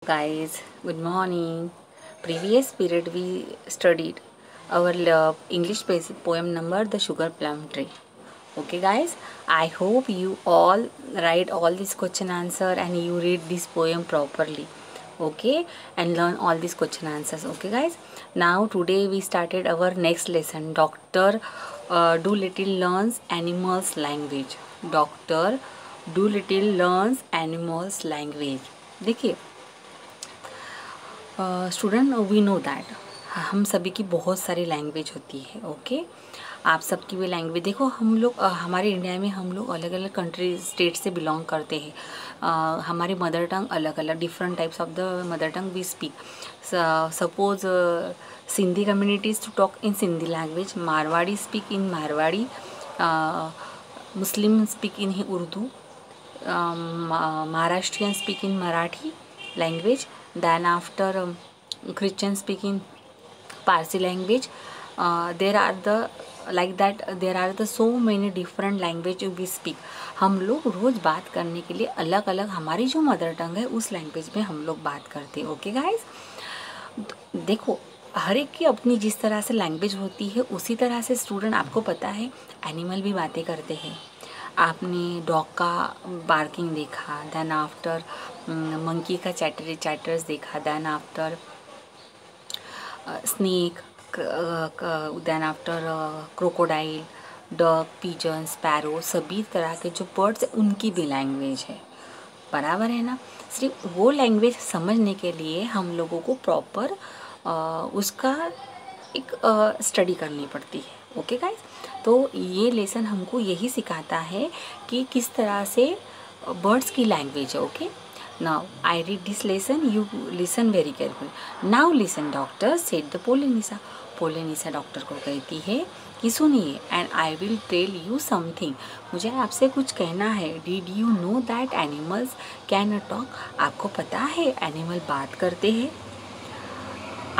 Guys, good morning. Previous period we studied our English basic poem number The Sugar Plum Tree. Okay guys, I hope you all write all this question answer and you read this poem properly. Okay, and learn all these question answers. Okay guys, now today we started our next lesson. Dr. Doolittle learns animals language. Dr. Doolittle learns animals language. देखिए student we know that हम सभी की बहुत सारी language होती है। Okay आप सबकी भी लैंग्वेज देखो। हम लोग हमारे इंडिया में हम लोग अलग अलग कंट्री स्टेट से बिलोंग करते हैं। हमारी मदर टंग अलग अलग different types of the mother tongue we speak. Suppose Sindhi communities to talk in Sindhi language, Marwari speak in Marwari, Muslim speak in Urdu, Maharashtrian speak in Marathi language, then after Christian speak in Parsi language. There are the like that there are the so many different language we speak. हम लोग रोज़ बात करने के लिए अलग अलग हमारी जो मदर टंग है उस लैंग्वेज में हम लोग बात करते हैं। ओके गाइस, देखो हर एक की अपनी जिस तरह से लैंग्वेज होती है उसी तरह से स्टूडेंट आपको पता है एनिमल भी बातें करते हैं। आपने डॉग का बार्किंग देखा, देन आफ्टर मंकी का चैटर्स देखा, then after snake, then after crocodile, dog, pigeon, sparrow, सभी तरह के जो बर्ड्स हैं उनकी भी लैंग्वेज है। बराबर है ना। सिर्फ वो लैंग्वेज समझने के लिए हम लोगों को प्रॉपर उसका एक स्टडी करनी पड़ती है। ओके गाइस, तो ये लेसन हमको यही सिखाता है कि किस तरह से बर्ड्स की लैंग्वेज है। Okay, now I read this lesson, you listen very careful. Now listen doctor said the Polynesia. Polynesia doctor को कहती है कि सुनिए, and I will tell you something, मुझे आपसे कुछ कहना है। Did you know that animals can talk? आपको पता है एनिमल बात करते हैं।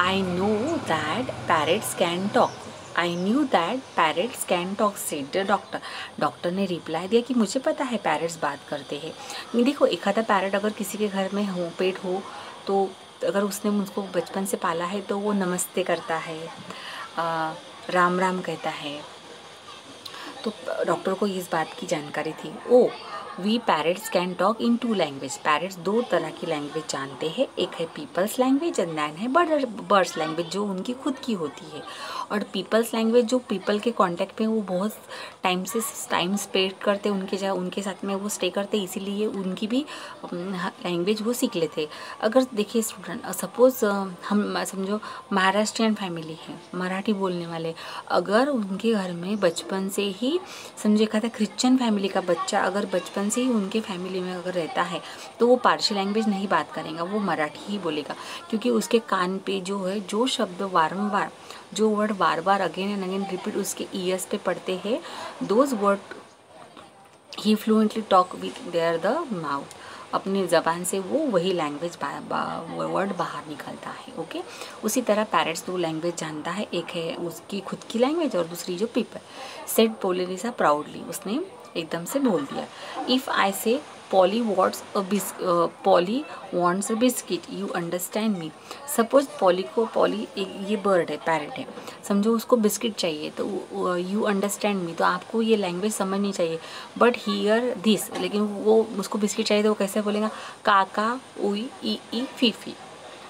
I know that parrots can talk. I knew that parrots can talk, said the doctor. Doctor ने रिप्लाई दिया कि मुझे पता है पैरट्स बात करते हैं। देखो एक आधा पैरट अगर किसी के घर में हो, पेट हो, तो अगर उसने उसको बचपन से पाला है तो वो नमस्ते करता है, राम राम कहता है। तो डॉक्टर को इस बात की जानकारी थी। Oh we parrots can talk in two language. Parrots दो तरह की लैंग्वेज जानते हैं, एक है पीपल्स लैंग्वेज एंड देन है बर्ड्स लैंग्वेज जो उनकी खुद की होती है। और पीपल्स लैंग्वेज जो पीपल के कांटेक्ट में वो बहुत टाइम स्पेंड करते, उनके साथ में वो स्टे करते, इसीलिए उनकी भी लैंग्वेज वो सीख लेते। अगर देखिए स्टूडेंट, सपोज हम समझो महाराष्ट्रियन फैमिली है, मराठी बोलने वाले, अगर उनके घर में बचपन से ही समझे कहता क्रिश्चियन फैमिली का बच्चा अगर बचपन से ही उनके फैमिली में अगर रहता है तो वो पारसी लैंग्वेज नहीं बात करेगा, वो मराठी ही बोलेगा। क्योंकि उसके कान पे जो है जो शब्द वारंवार, जो word bar bar again and again repeat उसके ईयर्स पे पड़ते हैं, those word he fluently talk with their the mouth. अपनी ज़बान से वो वही लैंग्वेज वर्ड बाहर निकलता है। ओके, उसी तरह पैरट्स दो लैंग्वेज जानता है, एक है उसकी खुद की लैंग्वेज और दूसरी जो पीपल। सेड पोलिनिसा प्राउडली, उसने एकदम से बोल दिया। इफ़ आई से poly wants a biscuit, you understand me. Suppose poly ये बर्ड है, पैरट है, समझो उसको बिस्किट चाहिए, तो यू अंडरस्टैंड मी, तो आपको ये लैंग्वेज समझनी चाहिए। बट हियर दिस, लेकिन वो उसको बिस्किट चाहिए तो वो कैसे बोलेगा? काका उई ई फीफी।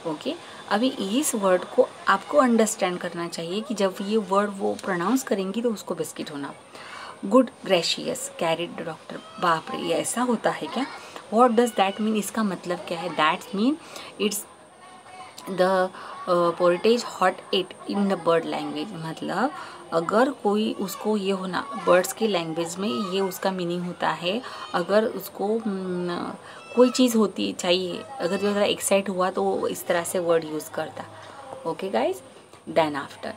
ओके, अभी इस वर्ड को आपको अंडरस्टैंड करना चाहिए कि जब ये वर्ड वो प्रोनाउंस करेंगी तो उसको बिस्किट होना। गुड ग्रेशियस कैरिड डॉक्टर, बाप रे ये ऐसा होता है क्या? वॉट डज दैट मीन, इसका मतलब क्या है? That's mean it's the portage hot it in the bird language. मतलब अगर कोई उसको ये होना बर्ड्स की लैंग्वेज में, ये उसका मीनिंग होता है। अगर उसको कोई चीज़ होती चाहिए, अगर जो ज़रा एक्साइट हुआ तो वो इस तरह से वर्ड यूज़ करता। Okay guys, then after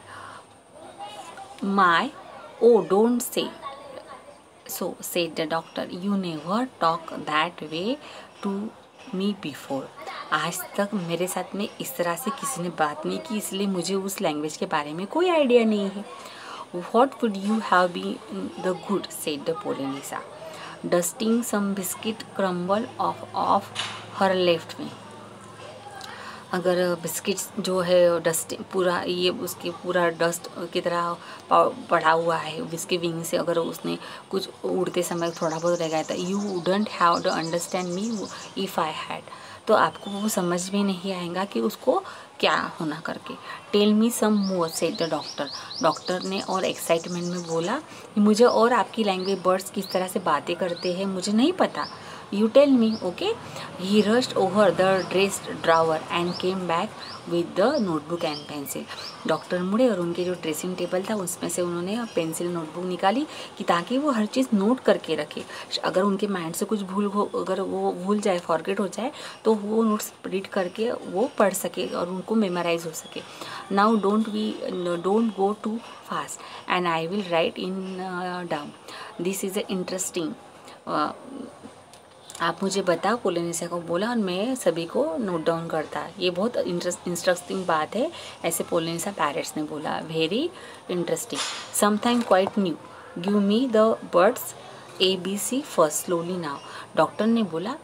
my oh don't say, so said the doctor, you never talk that way to me before. आज तक मेरे साथ में इस तरह से किसी ने बात नहीं की, इसलिए मुझे उस लैंग्वेज के बारे में कोई आइडिया नहीं है। What would you have been the good, said the Polynesia, dusting some biscuit crumble off her left me. अगर बिस्किट्स जो है डस्ट पूरा ये उसके पूरा डस्ट की तरह पड़ा हुआ है उसके विंग से, अगर उसने कुछ उड़ते समय थोड़ा बहुत रह गया था, you wouldn't have to understand me if I had, तो आपको वो समझ में नहीं आएगा कि उसको क्या होना करके। Tell me some more said the doctor, doctor ने और एक्साइटमेंट में बोला कि मुझे और आपकी लैंग्वेज बर्ड्स किस तरह से बातें करते हैं मुझे नहीं पता, you tell me, okay? He rushed over the dressed drawer and came back with the notebook and pencil. Doctor मुड़े और उनके जो ड्रेसिंग टेबल था उसमें से उन्होंने पेंसिल नोटबुक निकाली कि ताकि वो हर चीज़ नोट करके रखे, अगर उनके माइंड से कुछ भूल हो, अगर वो भूल जाए फॉरगेट हो जाए तो वो नोट्स रीड करके वो पढ़ सके और उनको मेमोराइज हो सके। Now don't go too fast and I will write in down, this is interesting, आप मुझे बताओ, पोलिनेशिया को बोला और मैं सभी को नोट डाउन करता। ये बहुत इंटरेस्टिंग बात है, ऐसे पोलिनेशिया पैरेट्स ने बोला। Very interesting, something quite new, give me the birds ABC first slowly now. Doctor ने बोला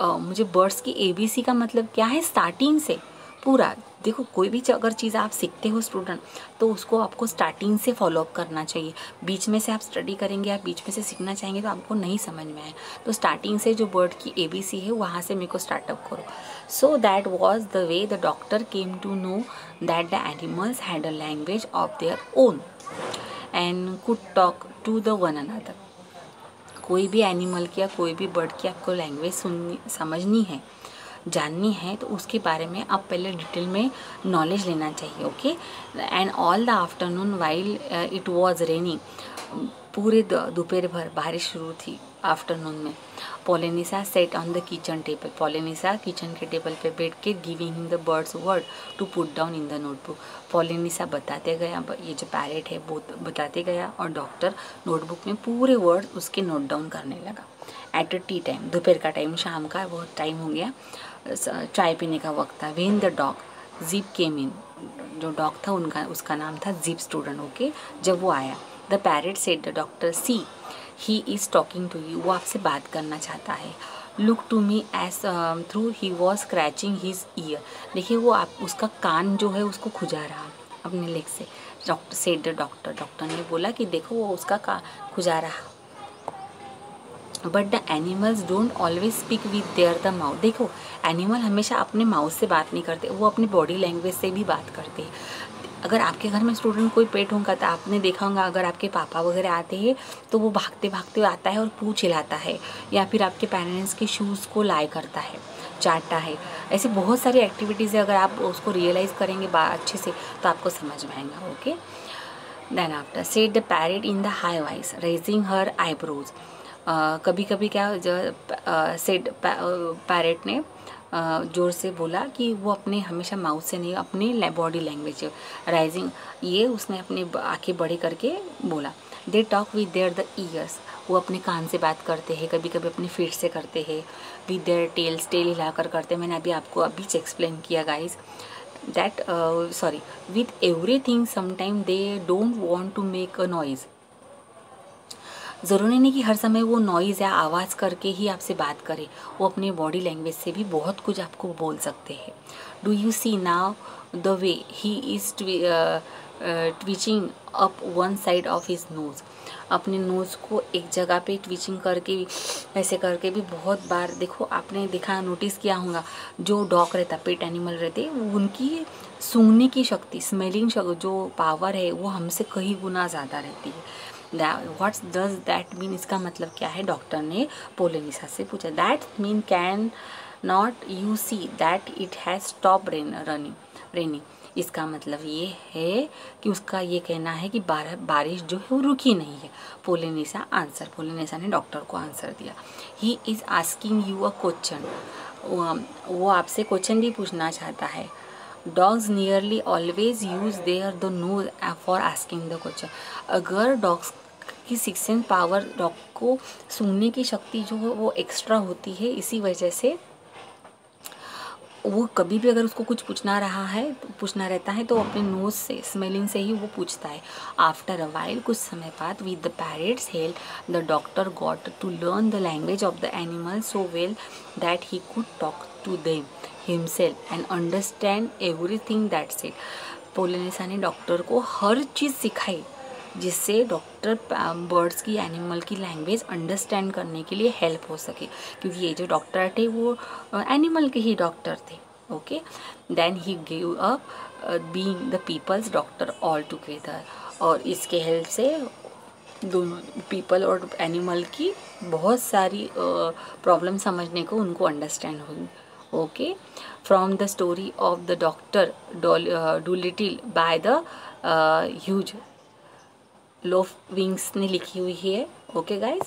मुझे बर्ड्स की ABC का मतलब क्या है, स्टार्टिंग से पूरा। देखो कोई भी अगर चीज़ आप सीखते हो स्टूडेंट तो उसको आपको स्टार्टिंग से फॉलो अप करना चाहिए। बीच में से आप स्टडी करेंगे, आप बीच में से सीखना चाहेंगे तो आपको नहीं समझ में आए, तो स्टार्टिंग से जो वर्ड की ABC है वहाँ से मेरे को स्टार्टअप करो। So that was the way the doctor came to know that the animals had a language of their own and could talk to the one another. कोई भी एनिमल की या कोई भी बर्ड की आपको लैंग्वेज समझनी है, जाननी है, तो उसके बारे में आप पहले डिटेल में नॉलेज लेना चाहिए, okay. And all the afternoon while it was raining, पूरे दोपहर भर बारिश शुरू थी आफ्टरनून में। Polynesia sat on the kitchen table, Polynesia kitchen के टेबल पे बैठ के giving him the birds word to put down in the notebook. Polynesia बताते गया, ये जो पैरेट है वो बताते गया और डॉक्टर नोटबुक में पूरे वर्ड उसके नोट डाउन करने लगा। एट अ टी टाइम, दोपहर का टाइम, शाम का बहुत टाइम हो गया, चाय पीने का वक्त था। व्हेन द डॉग जिप केम इन, जो डॉग था उसका नाम था जिप स्टूडेंट, ओके। जब वो आया, the parrot said the doctor see he is talking to you, वो आपसे बात करना चाहता है। Look to me as through he was scratching his ear, देखिए वो आप उसका कान जो है उसको खुजा रहा अपने लेग से। Doctor said the doctor, doctor ने बोला कि देखो वो उसका कान खुजा रहा। But the animals don't always speak with their the mouth, देखो एनिमल हमेशा अपने माउथ से बात नहीं करते, वो अपनी बॉडी लैंग्वेज से भी बात करते हैं। अगर आपके घर में स्टूडेंट कोई पेट होगा तो आपने देखा होगा, अगर आपके पापा वगैरह आते हैं तो वो भागते भागते आता है और पूंछ हिलाता है, या फिर आपके पेरेंट्स के शूज़ को लाई करता है, चाटता है। ऐसी बहुत सारी एक्टिविटीज़ है, अगर आप उसको रियलाइज़ करेंगे अच्छे से तो आपको समझ में आएगा, okay. Then after said the parrot in the high voice raising her eyebrows, कभी कभी क्या सेड पैरेट ने ज़ोर से बोला कि वो अपने हमेशा माउथ से नहीं, अपनी बॉडी लैंग्वेज राइजिंग, ये उसने अपनी आंखें बड़ी करके बोला। They talk with their the years, वो अपने कान से बात करते हैं, कभी कभी अपनी फीट से करते हैं। विद देयर टेल्स, टेल हिलाकर करते हैं, मैंने आपको अभी एक्सप्लेन किया guys that, sorry, with everything sometime they don't want to make a noise, ज़रूरी नहीं कि हर समय वो नॉइज़ या आवाज़ करके ही आपसे बात करे, वो अपनी बॉडी लैंग्वेज से भी बहुत कुछ आपको बोल सकते हैं। Do you see now the way he is twitching up one side of his nose, अपने नोज़ को एक जगह पे ट्विचिंग करके ऐसे करके भी बहुत बार, देखो आपने देखा नोटिस किया होगा, जो डॉग रहता, पेट एनिमल रहते, उनकी सूंघने की शक्ति, स्मेलिंग जो पावर है वो हमसे कई गुना ज़्यादा रहती है। व्हाट्स डज दैट मीन, इसका मतलब क्या है, डॉक्टर ने पोलिनेशिया से पूछा। That mean can not you see that it has stop raining, इसका मतलब ये है कि उसका ये कहना है कि बारिश जो है वो रुकी नहीं है। पोलिनेशिया ने डॉक्टर को आंसर दिया। He is asking you a question, वो आपसे क्वेश्चन भी पूछना चाहता है। Dogs nearly always use their the nose for asking the question, अगर डॉग्स की सिक्सेंथ पावर, डॉग को सूंघने की शक्ति जो है वो एक्स्ट्रा होती है, इसी वजह से वो कभी भी अगर उसको कुछ पूछना रहता है तो अपने नोज से, स्मेलिंग से ही वो पूछता है। आफ्टर अ वाइल, कुछ समय बाद, with the parrots help the doctor got to learn the language of the animal so well that he could talk to them. Himself and understand everything that's it. Polynesia ने doctor को हर चीज़ सिखाई जिससे doctor birds की, animal की language understand करने के लिए हेल्प हो सके, क्योंकि ये जो डॉक्टर थे वो एनिमल के ही डॉक्टर थे। Okay, then he give up being the people's doctor all together, और इसके हेल्प से दोनों पीपल और एनिमल की बहुत सारी प्रॉब्लम समझने को उनको अंडरस्टैंड हुई। Okay, from the story of the doctor Doolittle by the huge loaf wings ने लिखी हुई है। ओके गाइज,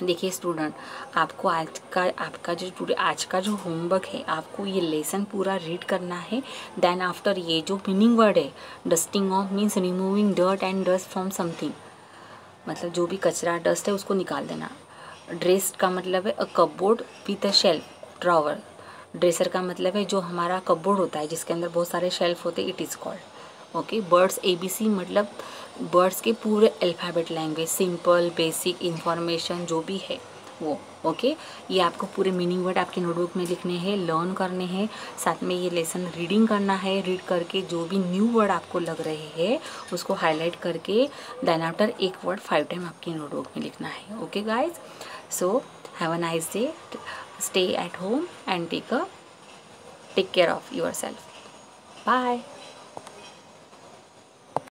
देखिए स्टूडेंट, आपको आज का जो होमवर्क है, आपको ये लेसन पूरा रीड करना है। देन आफ्टर ये जो मीनिंग वर्ड है, dusting of means removing dirt and dust from something, मतलब जो भी कचरा डस्ट है उसको निकाल देना। ड्रेस्ड का मतलब है a cupboard with a shelf drawer. Dresser का मतलब है जो हमारा कपबोर्ड होता है जिसके अंदर बहुत सारे शेल्फ होते हैं, it is called. Okay, birds ABC मतलब बर्ड्स के पूरे alphabet language, simple basic information जो भी है वो। ओके, ये आपको पूरे मीनिंग वर्ड आपके नोटबुक में लिखने हैं, लर्न करने हैं, साथ में ये लेसन रीडिंग करना है। रीड करके जो भी न्यू वर्ड आपको लग रहे हैं उसको हाईलाइट करके देन आफ्टर एक वर्ड 5 टाइम आपकी नोटबुक में लिखना है। Okay guys, so have a nice day, stay at home and take care of yourself. Bye.